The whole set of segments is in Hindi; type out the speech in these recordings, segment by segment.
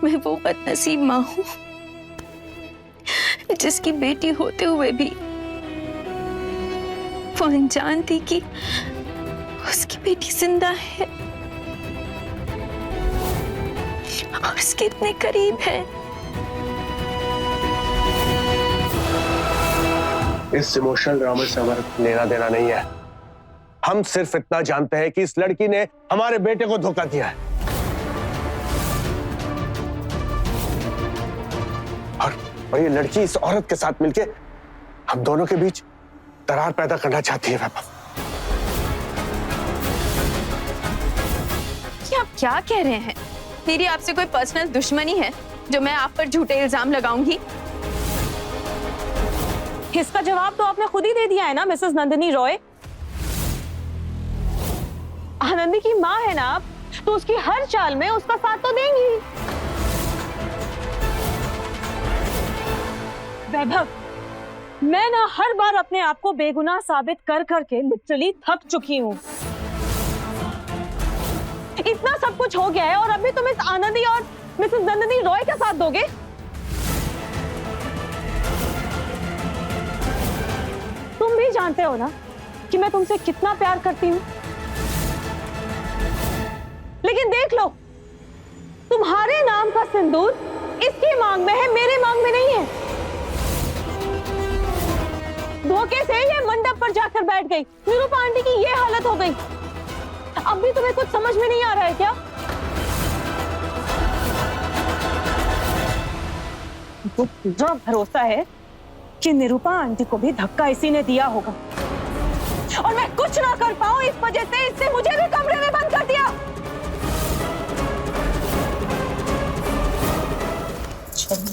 मैं वो बदनसीब माँ हूँ जिसकी बेटी होते हुए भी वो अनजान थी कि उसकी बेटी जिंदा है और उसके इतने करीब है। इस इमोशनल ड्रामा से हमारा लेना देना नहीं है। हम सिर्फ इतना जानते हैं कि इस लड़की ने हमारे बेटे को धोखा दिया है और ये लड़की इस औरत के साथ मिलके हम दोनों के बीच दरार पैदा करना चाहती है। वैभव, ये आप क्या कह रहे हैं? मेरी आपसे कोई पर्सनल दुश्मनी है जो मैं आप पर झूठे इल्जाम लगाऊंगी? इसका जवाब तो आपने खुद ही दे दिया है ना मिसेस नंदिनी रॉय। आनंदी की माँ है ना आप, तो उसकी हर चाल में उसका साथ तो देंगी। वैभव, मैं ना हर बार अपने आप को बेगुनाह साबित कर करके लिटरली थक चुकी हूँ। इतना सब कुछ हो गया है और अभी तुम इस आनंदी और मिसेस नंदिनी रॉय का साथ दोगे? तुम भी जानते हो ना कि मैं तुमसे कितना प्यार करती हूँ, लेकिन देख लो, तुम्हारे नाम का सिंदूर इसकी मांग में है, मेरे मांग में नहीं है। धोखे से ये मंडप पर जाकर बैठ गई। निरूपा आंटी की ये हालत हो गई। अब भी तुम्हें कुछ समझ में नहीं आ रहा है क्या? तो पूरा भरोसा है कि निरूपा आंटी को भी धक्का इसी ने दिया होगा और मैं कुछ ना कर पाऊं इस वजह से इसने मुझे भी कमरे में बंद कर दिया।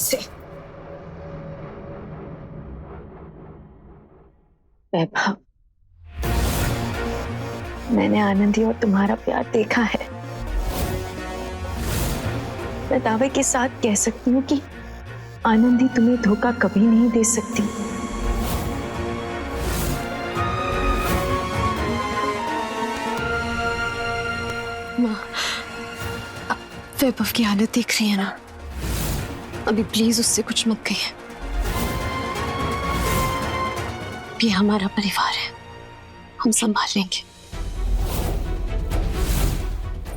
से वैभव, मैंने आनंदी और तुम्हारा प्यार देखा है। मैं दावे के साथ कह सकती हूँ कि आनंदी तुम्हें धोखा कभी नहीं दे सकती। माँ, वैभव की हालत देख रही है ना, अभी प्लीज उससे कुछ मत कहिए। ये हमारा परिवार है, हम संभाल लेंगे।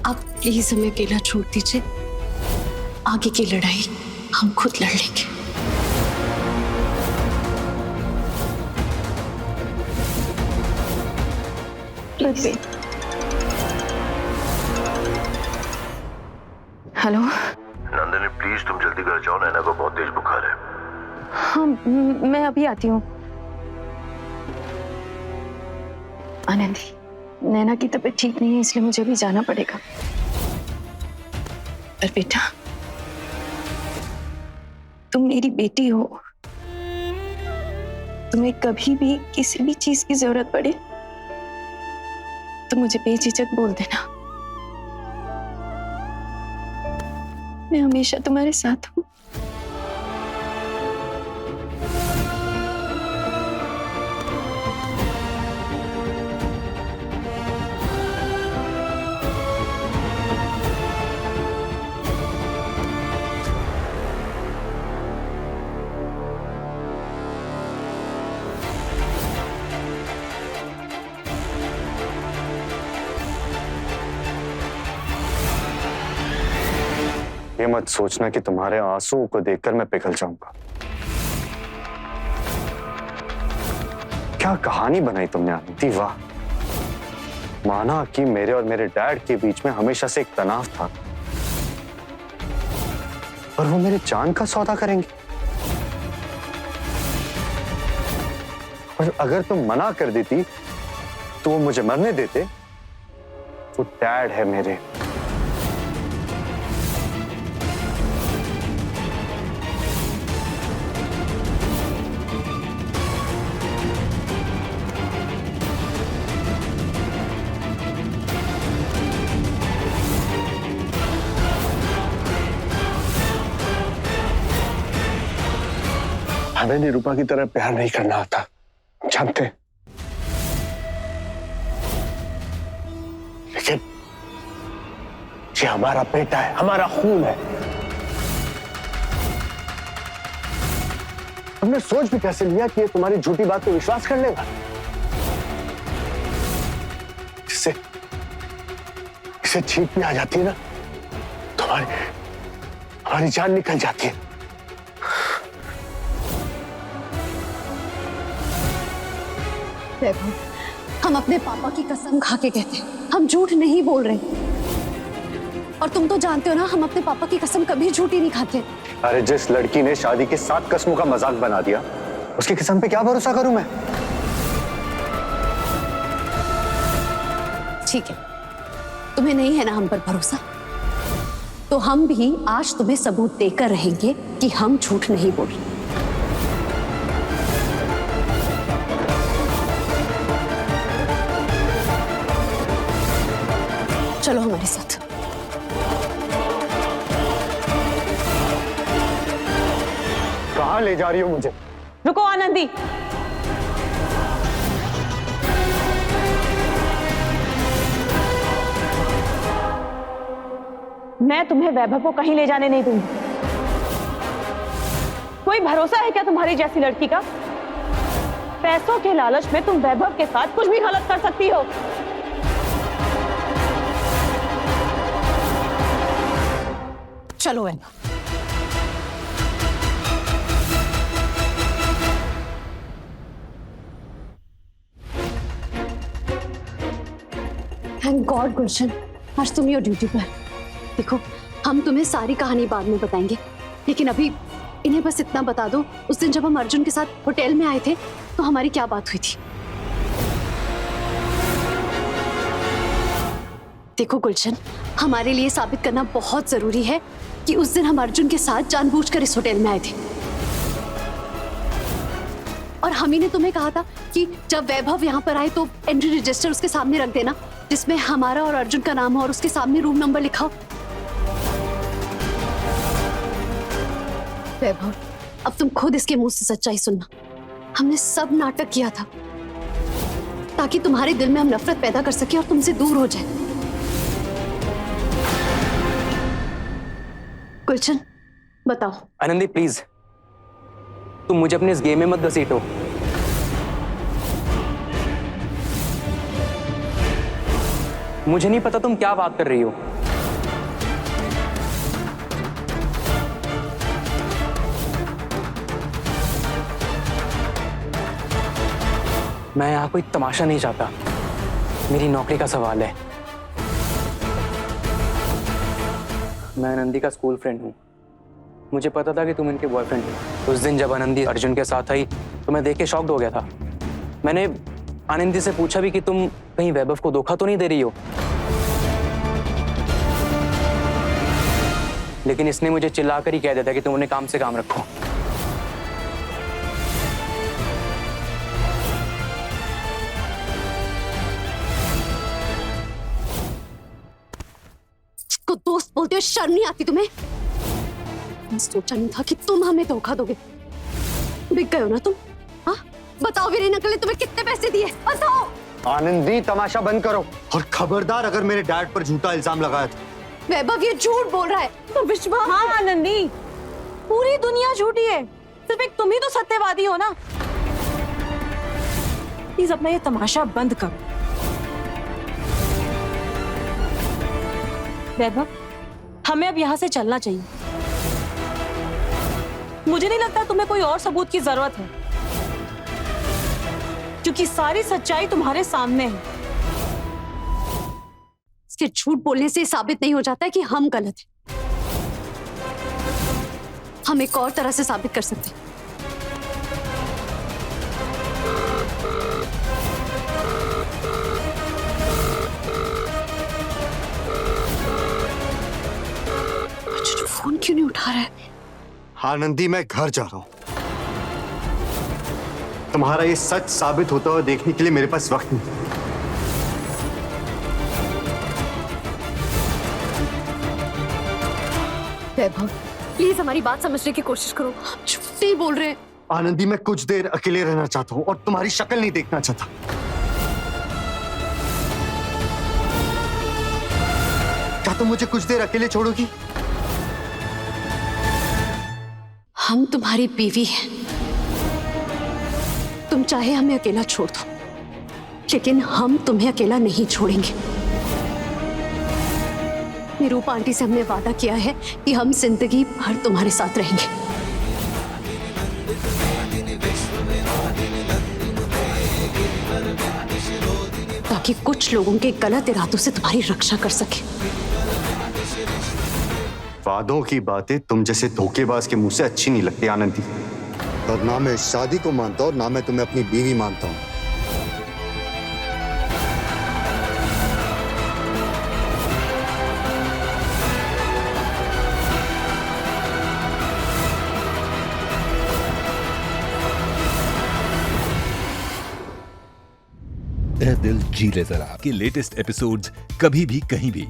आप प्लीज हमें अकेला छोड़ दीजिए, आगे की लड़ाई हम खुद लड़ लेंगे। हेलो नंदिनी, प्लीज तुम जल्दी घर जाओ, नैना को बहुत तेज बुखार है। हाँ, मैं अभी आती हूँ। आनंदी, नैना की तबीयत ठीक नहीं है, इसलिए मुझे भी जाना पड़ेगा। पर बेटा, तुम मेरी बेटी हो। तुम्हें कभी भी किसी भी चीज की जरूरत पड़े तो मुझे बेझिझक बोल देना। मैं हमेशा तुम्हारे साथ हूँ। ये मत सोचना कि तुम्हारे आंसुओं को देखकर मैं पिघल जाऊंगा। क्या कहानी बनाई तुमने आनंदी, वाह। माना कि मेरे और मेरे डैड के बीच में हमेशा से एक तनाव था और वो मेरे जान का सौदा करेंगे। और अगर तुम मना कर देती तो वो मुझे मरने देते। वो डैड है मेरे। हमें निरूपा की तरह प्यार नहीं करना आता, जानते। लेकिन ये हमारा बेटा है, हमारा खून है। तुमने सोच भी कैसे लिया कि ये तुम्हारी झूठी बात पे विश्वास कर लेगा? इसे छींक भी आ जाती है ना, हमारी जान निकल जाती है। वैभव, हम अपने पापा की कसम खा के कहते हैं, हम झूठ नहीं बोल रहे। और तुम तो जानते हो ना, हम अपने पापा की कसम कभी झूठी नहीं खाते। अरे जिस लड़की ने शादी के 7 कसमों का मजाक बना दिया, उसकी कसम पे क्या भरोसा करूं मैं? ठीक है, तुम्हें नहीं है ना हम पर भरोसा, तो हम भी आज तुम्हें सबूत देकर रहेंगे कि हम झूठ नहीं बोल रहे। चलो हमारे साथ। कहां ले जा रही हो मुझे? रुको आनंदी, मैं तुम्हें वैभव को कहीं ले जाने नहीं दूंगी। कोई भरोसा है क्या तुम्हारी जैसी लड़की का? पैसों के लालच में तुम वैभव के साथ कुछ भी गलत कर सकती हो। चलो वैभव। थैंक गॉड गुलशन, आज तुम ही हो ड्यूटी पर। देखो, हम तुम्हें सारी कहानी बाद में बताएंगे, लेकिन अभी इन्हें बस इतना बता दो, उस दिन जब हम अर्जुन के साथ होटल में आए थे तो हमारी क्या बात हुई थी। देखो गुलशन, हमारे लिए साबित करना बहुत जरूरी है कि उस दिन हम अर्जुन के साथ जानबूझकर इस होटल में आए थे। और हम ही ने तुम्हें कहा था कि जब वैभव यहाँ पर आए तो एंट्री रजिस्टर उसके सामने रख देना, जिसमें हमारा और अर्जुन का नाम हो और उसके सामने रूम नंबर लिखा हो। वैभव, अब तुम खुद इसके मुंह से सच्चाई सुनना। हमने सब नाटक किया था ताकि तुम्हारे दिल में हम नफरत पैदा कर सके और तुमसे दूर हो जाए। गुलशन, बताओ। आनंदी प्लीज, तुम मुझे अपने इस गेम में मत घसीटो। मुझे नहीं पता तुम क्या बात कर रही हो। मैं यहाँ कोई तमाशा नहीं चाहता, मेरी नौकरी का सवाल है। मैं आनंदी का स्कूल फ्रेंड हूँ। मुझे पता था कि तुम इनके बॉयफ्रेंड हो। उस दिन जब आनंदी अर्जुन के साथ आई तो मैं देख के शॉक्ड हो गया था। मैंने आनंदी से पूछा भी कि तुम कहीं वैभव को धोखा तो नहीं दे रही हो, लेकिन इसने मुझे चिल्लाकर ही कह दिया था कि तुम उन्हें काम से काम रखो। को दोस्त बोलते हो, शर्म नहीं आती तुम्हें? मैं सोचा नहीं था कि तुम हमें धोखा दोगे। बिक गए हो ना तुम? हाँ, बताओ वीरे नकल ने तुम्हें कितने पैसे दिए, बताओ। आनंदी, तमाशा बंद करो और खबरदार अगर मेरे डैड पर झूठा इल्जाम लगाया तो। वैभव ये झूठ बोल रहा है, तो विश्वास। हाँ आनंदी, पूरी दुनिया झूठी है, सिर्फ एक तुम ही तो सत्यवादी हो ना। प्लीज अपना ये तमाशा बंद करो। वैभव, हमें अब यहाँ से चलना चाहिए। मुझे नहीं लगता तुम्हें कोई और सबूत की जरूरत है, क्योंकि सारी सच्चाई तुम्हारे सामने है। इसके झूठ बोलने से साबित नहीं हो जाता है कि हम गलत हैं। हम एक और तरह से साबित कर सकते हैं। फोन क्यों नहीं उठा रहा है? आनंदी, मैं घर जा रहा हूं। तुम्हारा ये सच साबित होता हुआ देखने के लिए मेरे पास वक्त नहीं। वैभव, प्लीज हमारी बात समझने की कोशिश करो, हम झूठ नहीं बोल रहे हैं। आनंदी, मैं कुछ देर अकेले रहना चाहता हूं और तुम्हारी शक्ल नहीं देखना चाहता। क्या तुम मुझे कुछ देर अकेले छोड़ोगी? हम तुम्हारी बीवी हैं। तुम चाहे हमें अकेला छोड़ दो, लेकिन हम तुम्हें अकेला नहीं छोड़ेंगे। निरूपा आंटी से हमने वादा किया है कि हम जिंदगी भर तुम्हारे साथ रहेंगे। ताकि कुछ लोगों के गलत इरादों से तुम्हारी रक्षा कर सके। वादों की बातें तुम जैसे धोखेबाज के मुंह से अच्छी नहीं लगती आनंदी। और ना मैं इस शादी को मानता हूँ, ना मैं तुम्हें अपनी बीवी मानता हूँ। ए दिल जी ले जरा के लेटेस्ट एपिसोड्स कभी भी कहीं भी